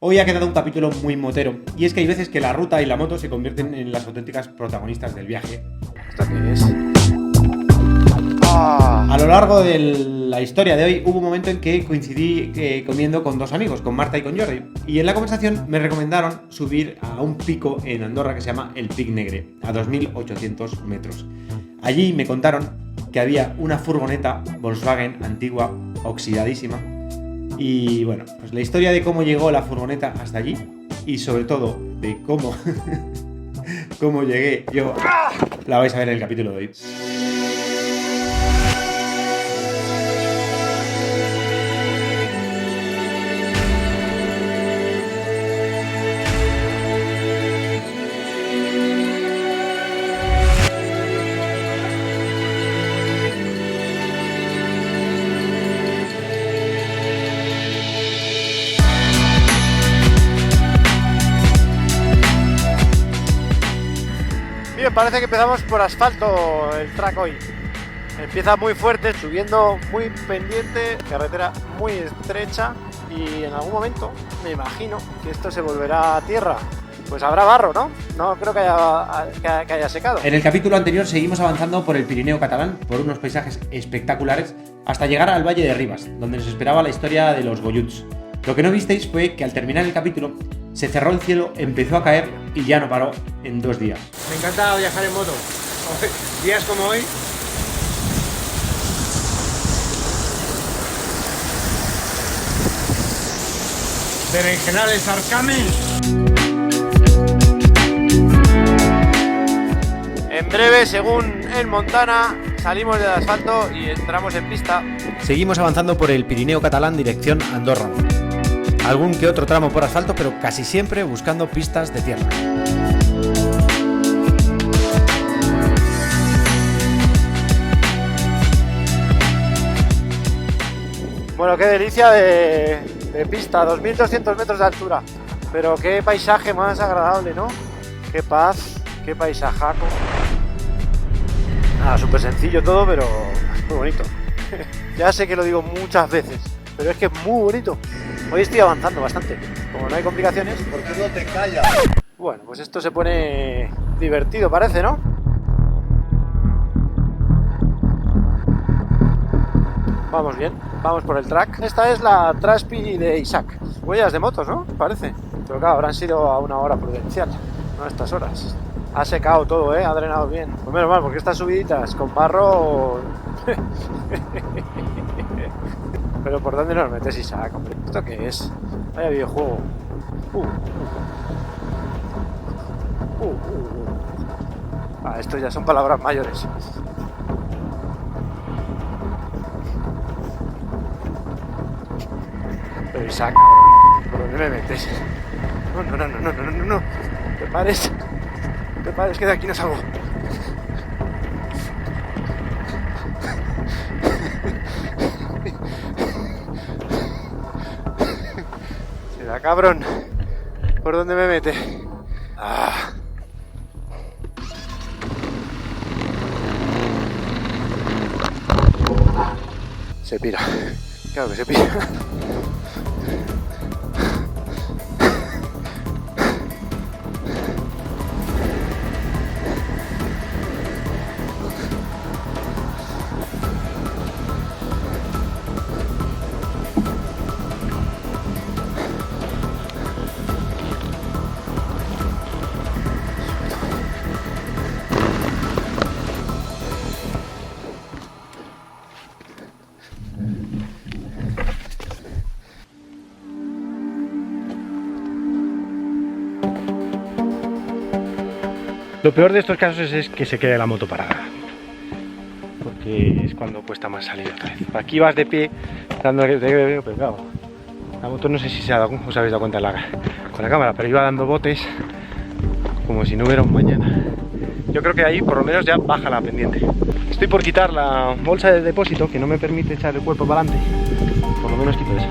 Hoy ha quedado un capítulo muy motero, y es que hay veces que la ruta y la moto se convierten en las auténticas protagonistas del viaje. ¿Esto qué es? A lo largo de la historia de hoy hubo un momento en que coincidí comiendo con dos amigos, con Marta y con Jordi, y en la conversación me recomendaron subir a un pico en Andorra que se llama el Pic Negre, a 2.800 metros. Allí me contaron que había una furgoneta Volkswagen antigua, oxidadísima, y bueno, pues la historia de cómo llegó la furgoneta hasta allí y sobre todo de cómo, cómo llegué yo, la vais a ver en el capítulo de hoy. Bien, parece que empezamos por asfalto el track hoy. Empieza muy fuerte, subiendo muy pendiente, carretera muy estrecha y en algún momento me imagino que esto se volverá a tierra. Pues habrá barro, ¿no? No creo que haya secado. En el capítulo anterior seguimos avanzando por el Pirineo catalán, por unos paisajes espectaculares, hasta llegar al Valle de Ribas, donde nos esperaba la historia de los Golluts. Lo que no visteis fue que al terminar el capítulo se cerró el cielo, empezó a caer y ya no paró en 2 días. Me encanta viajar en moto. Días como hoy. Berenjenales Arcami. En breve, según en Montana, salimos del asfalto y entramos en pista. Seguimos avanzando por el Pirineo catalán dirección Andorra. Algún que otro tramo por asfalto, pero casi siempre buscando pistas de tierra. Bueno, qué delicia de pista, 2.200 metros de altura. Pero qué paisaje más agradable, ¿no? Qué paz, qué paisajaco. Nada, súper sencillo todo, pero muy bonito. Ya sé que lo digo muchas veces, pero es que es muy bonito. Hoy estoy avanzando bastante. Como no hay complicaciones... ¿Por qué no te callas? Bueno, pues esto se pone divertido, parece, ¿no? Vamos bien, vamos por el track. Esta es la Traspi de Isaac. Huellas de motos, ¿no? Parece. Pero claro, habrán sido a una hora prudencial, no a estas horas. Ha secado todo, ha drenado bien. Pues menos mal, porque estas subiditas con barro... Pero ¿por dónde nos metes, Isaac, hombre? ¿Esto qué es? Vaya videojuego. Esto ya son palabras mayores. Pero Isaac, ¿por dónde me metes? No. Te pares, que de aquí no salgo. Cabrón, ¿por dónde me mete? Se pira, claro que se pira. Lo peor de estos casos es que se quede la moto parada, porque es cuando cuesta más salir otra vez. Aquí vas de pie, dándole, pero claro, la moto no sé si os habéis dado cuenta con la cámara, pero iba dando botes como si no hubiera un mañana. Yo creo que ahí por lo menos ya baja la pendiente. Estoy por quitar la bolsa de depósito que no me permite echar el cuerpo para adelante. Por lo menos quito eso.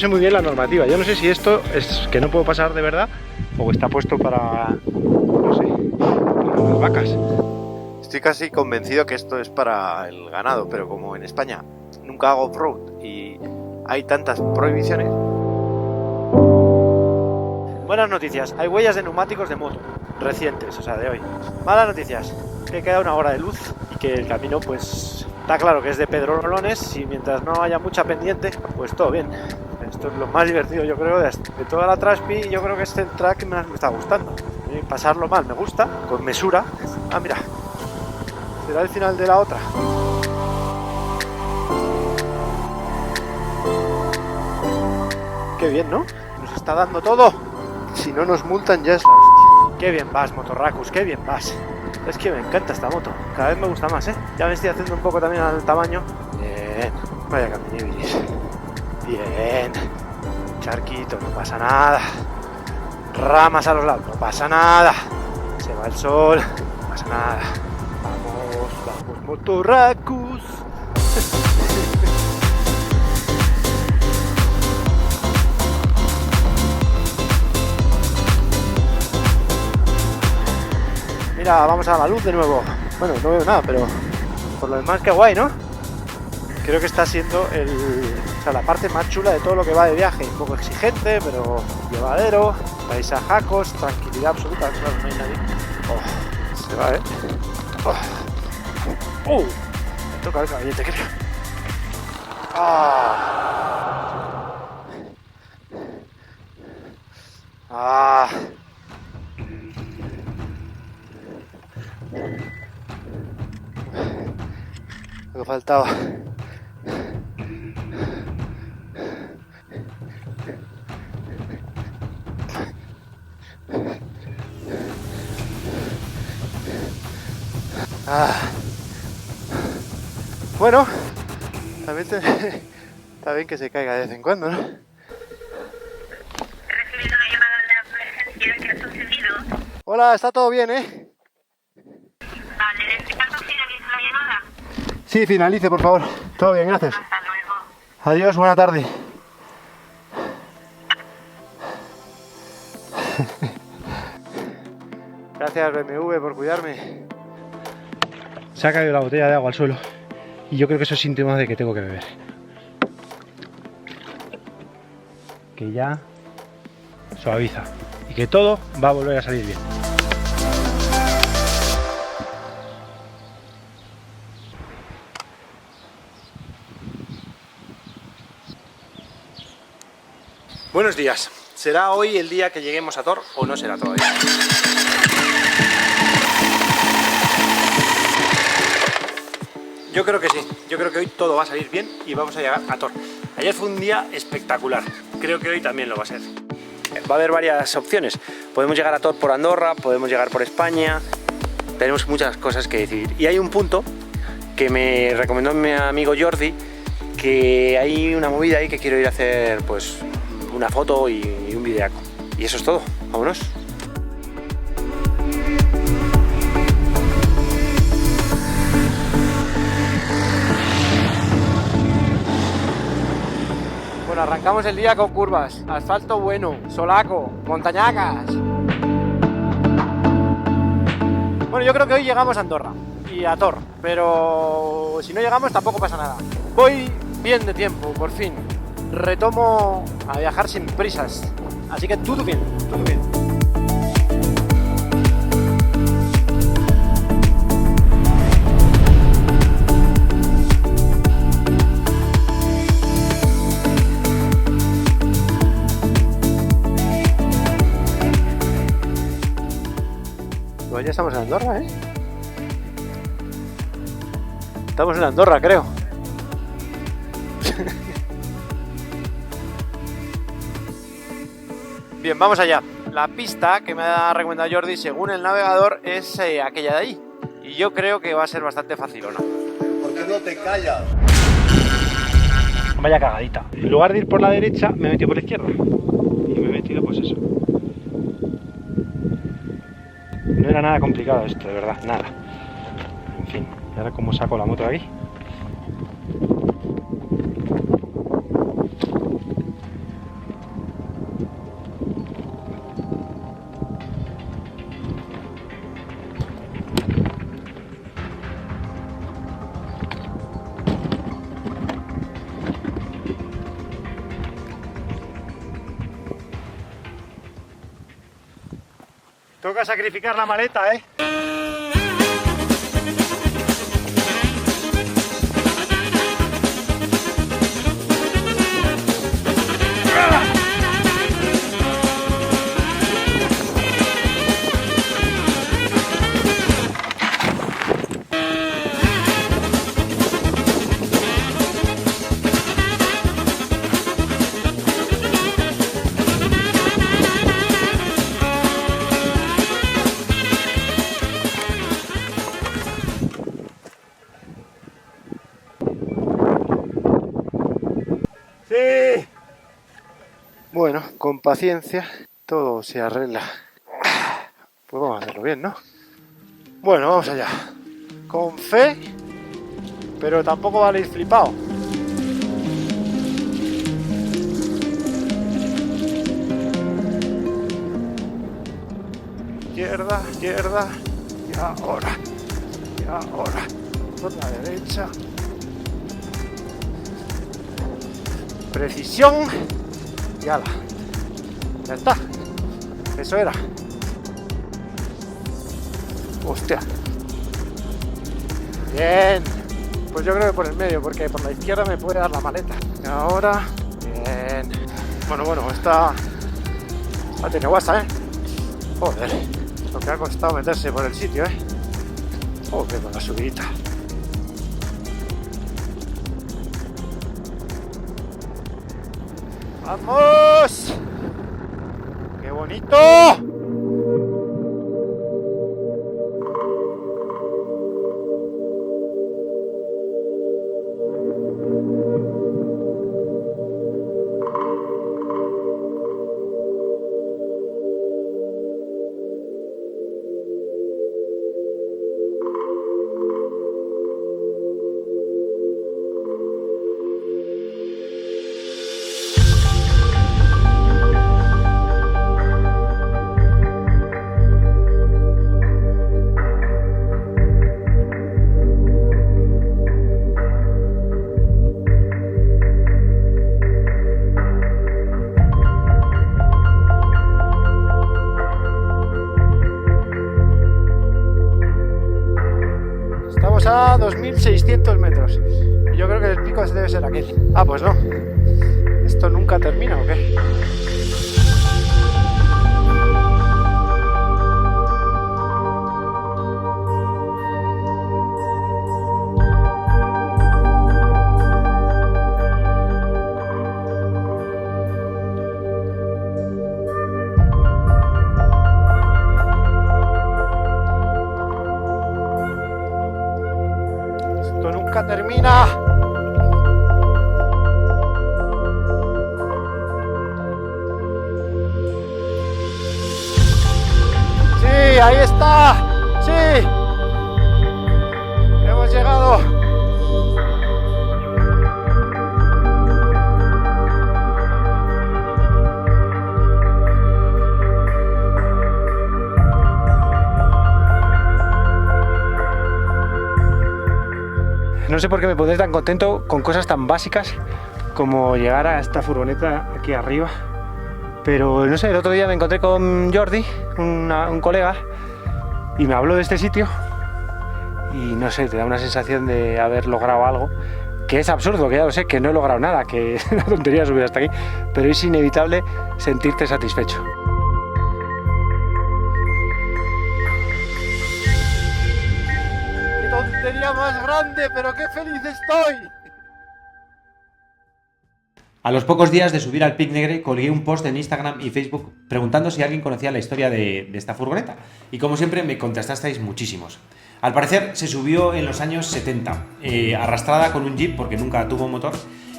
sé muy bien la normativa. Yo no sé si esto es que no puedo pasar de verdad o está puesto para, no sé, para las vacas. Estoy casi convencido que esto es para el ganado, pero como en España nunca hago off-road y hay tantas prohibiciones. Buenas noticias, hay huellas de neumáticos de moto, recientes, o sea, de hoy. Malas noticias, que queda 1 hora de luz y que el camino, pues, está claro que es de pedrolones y mientras no haya mucha pendiente, pues todo bien. Esto es lo más divertido, yo creo, de toda la Traspi. Yo creo que este track que más me está gustando. Y pasarlo mal me gusta, con mesura. Ah, mira, será el final de la otra. Qué bien, ¿no? Nos está dando todo. Si no nos multan ya es la hostia. Qué bien vas, Motorracus, qué bien vas. Es que me encanta esta moto, cada vez me gusta más, ¿eh? Ya me estoy haciendo un poco también al tamaño. Bien, vaya caminibilis. Bien. Charquito, no pasa nada. Ramas a los lados, no pasa nada. Se va el sol, no pasa nada. Vamos, vamos, Motorracus. Mira, vamos a la luz de nuevo. Bueno, no veo nada, pero por lo demás, qué guay, ¿no? Creo que está siendo la parte más chula de todo lo que va de viaje. Un poco exigente, pero llevadero, paisajacos, tranquilidad absoluta. Claro, no hay nadie. Oh, se va, ¿eh? Oh. Me toca el caballete, creo. Ah. Lo que faltaba. Bueno, también está bien que se caiga de vez en cuando, ¿no? He recibido una llamada de emergencia. ¿Qué ha sucedido? Hola, está todo bien, ¿eh? Vale, ¿en este caso finaliza la llamada? Sí, finalice, por favor. Todo bien, gracias. Hasta luego. Adiós, buena tarde. Gracias, BMW, por cuidarme. Se ha caído la botella de agua al suelo y yo creo que eso es síntoma de que tengo que beber. Que ya suaviza y que todo va a volver a salir bien. Buenos días. ¿Será hoy el día que lleguemos a Tor o no será todavía? Yo creo que sí. Yo creo que hoy todo va a salir bien y vamos a llegar a Tor. Ayer fue un día espectacular. Creo que hoy también lo va a ser. Va a haber varias opciones. Podemos llegar a Tor por Andorra, podemos llegar por España. Tenemos muchas cosas que decidir. Y hay un punto que me recomendó mi amigo Jordi, que hay una movida ahí que quiero ir a hacer, pues, una foto y un videaco. Y eso es todo. Vámonos. Bueno, arrancamos el día con curvas, asfalto bueno, solaco, montañacas. Bueno, yo creo que hoy llegamos a Andorra y a Tor, pero si no llegamos tampoco pasa nada. Voy bien de tiempo, por fin. Retomo a viajar sin prisas, así que todo bien, todo bien. Pues ya estamos en Andorra, ¿eh? Estamos en Andorra, creo. Bien, vamos allá. La pista que me ha recomendado Jordi, según el navegador, es aquella de ahí. Y yo creo que va a ser bastante facilona. ¿Por qué no te callas? Vaya cagadita. En lugar de ir por la derecha, me he metido por la izquierda. Y me he metido, pues eso. No era nada complicado esto, de verdad, nada. En fin, ¿y ahora cómo saco la moto de aquí? Toca sacrificar la maleta, ¿eh? ¡Sí! Bueno, con paciencia todo se arregla. Pues vamos a hacerlo bien, ¿no? Bueno, vamos allá. Con fe, pero tampoco vale ir flipado. Izquierda, izquierda, y ahora, por la derecha. Precisión y ala. Ya está. Eso era. Hostia. Bien. Pues yo creo que por el medio, porque por la izquierda me puede dar la maleta. Y ahora. Bien. Bueno, esta tiene guasa, ¿eh? Joder. Lo que ha costado meterse por el sitio, ¿eh? Joder, con la subidita. ¡Vamos! ¡Qué bonito! Estamos a 2600 metros. Y yo creo que el pico debe ser aquel. Ah, pues no. ¿Esto nunca termina o qué? Esto nunca termina. Sí, ahí está. Sí. Hemos llegado. No sé por qué me pondré tan contento con cosas tan básicas como llegar a esta furgoneta aquí arriba. Pero no sé, el otro día me encontré con Jordi, un colega, y me habló de este sitio. Y no sé, te da una sensación de haber logrado algo. Que es absurdo, que ya lo sé, que no he logrado nada, que es una tontería subir hasta aquí. Pero es inevitable sentirte satisfecho. ¡Qué tontería más grande! ¡Pero qué feliz estoy! A los pocos días de subir al Pic Negre colgué un post en Instagram y Facebook preguntando si alguien conocía la historia de esta furgoneta. Y como siempre me contestasteis muchísimos. Al parecer se subió en los años 70, arrastrada con un jeep porque nunca tuvo motor,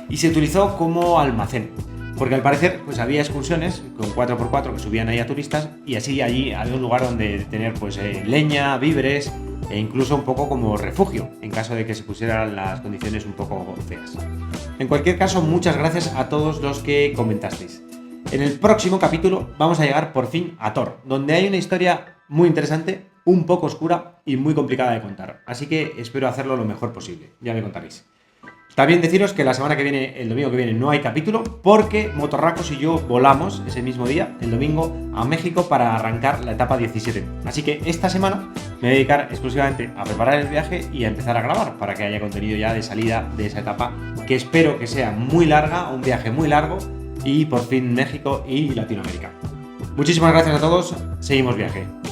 y se utilizó como almacén. Porque al parecer pues había excursiones con 4x4 que subían ahí a turistas, y así allí había un lugar donde tener pues leña, víveres e incluso un poco como refugio en caso de que se pusieran las condiciones un poco feas. En cualquier caso, muchas gracias a todos los que comentasteis. En el próximo capítulo vamos a llegar por fin a Thor, donde hay una historia muy interesante, un poco oscura y muy complicada de contar. Así que espero hacerlo lo mejor posible, ya me contaréis. También deciros que la semana que viene, el domingo que viene, no hay capítulo porque Motorracos y yo volamos ese mismo día, el domingo, a México para arrancar la etapa 17. Así que esta semana me voy a dedicar exclusivamente a preparar el viaje y a empezar a grabar para que haya contenido ya de salida de esa etapa, que espero que sea muy larga, un viaje muy largo y por fin México y Latinoamérica. Muchísimas gracias a todos, seguimos viaje.